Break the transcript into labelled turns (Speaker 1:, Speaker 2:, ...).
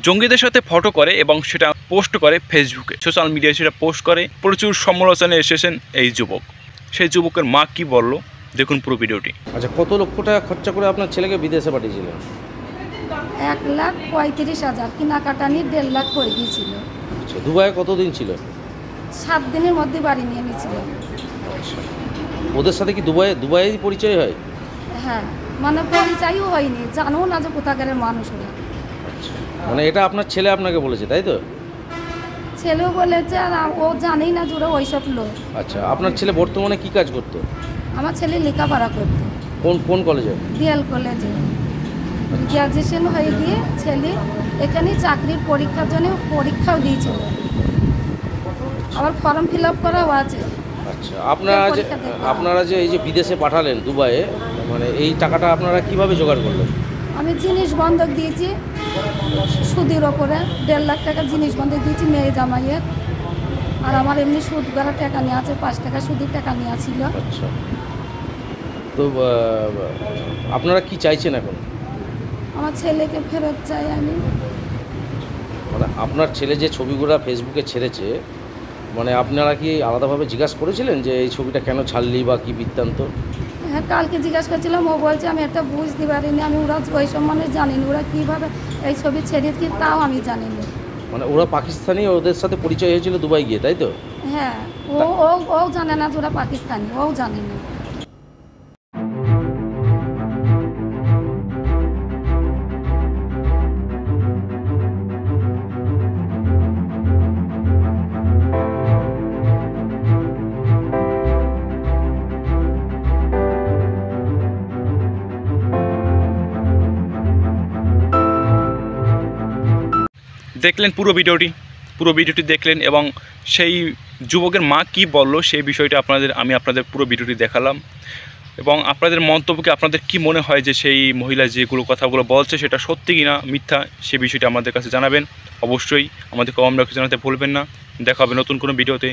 Speaker 1: জঙ্গিদের সাথে ফটো করে এবং সেটা পোস্ট করে ফেসবুকে, সোশ্যাল মিডিয়ায় সেটা পোস্ট করে। প্রচুর সমালোচনায় এসেছেন এই যুবক। সেই যুবকের মা কি বলল দেখুন পুরো ভিডিওটি।
Speaker 2: আচ্ছা, কত লক্ষ টাকা খরচা করে আপনার ছেলেকে বিদেশে পাঠিয়েছিলেন?
Speaker 3: 1,35,000, কেনাকাটানি 1.5 লাখ পড়ে গিয়েছিল।
Speaker 2: আচ্ছা, দুবাইয়ে কতদিন ছিল?
Speaker 3: 7 দিনের মধ্যে বাড়ি নিয়ে নিয়েছিল।
Speaker 2: আচ্ছা, ওদের সাথে কি দুবাইয়ে পরিচয় হয়?
Speaker 3: হ্যাঁ, মানে পরিচয়ও হয়নি, জানো না যে কোথাকারের মানুষ ওরা।
Speaker 2: আচ্ছা, মানে এটা আপনার ছেলে আপনাকে বলেছে তাই তো?
Speaker 3: ছেলেও বলেছে, আর ও জানেই না যে ওরা ওইসব লোক।
Speaker 2: আচ্ছা, আপনার ছেলে বর্তমানে কি কাজ করতো?
Speaker 3: আমার ছেলে লেখাপড়া করতো
Speaker 2: কোন কলেজে?
Speaker 3: ডিএল কলেজে। গ্র্যাজুয়েশন হয়ে গিয়ে ছেলে এখানে চাকরির পরীক্ষার জন্য পরীক্ষাও দিয়েছিল, আবার ফর্ম ফিল আপ করাও আছে।
Speaker 2: আচ্ছা, আপনারা যে এই যে বিদেশে পাঠালেন দুবাইয়ে, মানে এই টাকাটা আপনারা কিভাবে জোগাড় করলেন?
Speaker 3: আমি জিনিস বন্ধক দিয়েছি সুদের ওপরে, 1.5 লাখ টাকা জিনিস বন্ধক দিয়েছি মেয়ে জামাইয়ের। আর আমার এমনি সুদ করা টাকা নিয়ে আছে, 5 টাকা সুদের টাকা নেওয়া ছিল।
Speaker 2: আচ্ছা, তো আপনারা কি চাইছেন এখন?
Speaker 3: আমার ছেলেকে ফেরত চাই আমি।
Speaker 2: মানে আপনার ছেলে যে ছবিগুলো ফেসবুকে ছেড়েছে, মানে আপনারা কি আলাদাভাবে জিজ্ঞাসা করেছিলেন যে এই ছবিটা কেন ছাড়লি বা কি বৃত্তান্ত?
Speaker 3: হ্যাঁ, কালকে জিজ্ঞাসা করছিলাম, ও বলছে আমি একটা বুঝতে পারিনি, আমি ওরা ওই সম্বন্ধে জানিনি, ওরা কীভাবে এই ছবি ছেড়েছি তাও আমি জানিনি।
Speaker 2: মানে ওরা পাকিস্তানি, ওদের সাথে পরিচয় হয়েছিল দুবাই গিয়ে তাই তো?
Speaker 3: হ্যাঁ, ও জানে না যে ওরা পাকিস্তানি, ও জানে না।
Speaker 1: দেখলেন পুরো ভিডিওটি দেখলেন এবং সেই যুবকের মা কি বলল সেই বিষয়টা আমি আপনাদের পুরো ভিডিওটি দেখালাম। এবং আপনাদের মন্তব্যকে আপনাদের কি মনে হয় যে সেই মহিলা যেগুলো কথাগুলো বলছে সেটা সত্যি কিনা মিথ্যা, সে বিষয়টা আমাদের কাছে জানাবেন। অবশ্যই আমাদের কমেন্ট বক্সে জানাতে ভুলবেন না। দেখা হবে নতুন কোনো ভিডিওতে।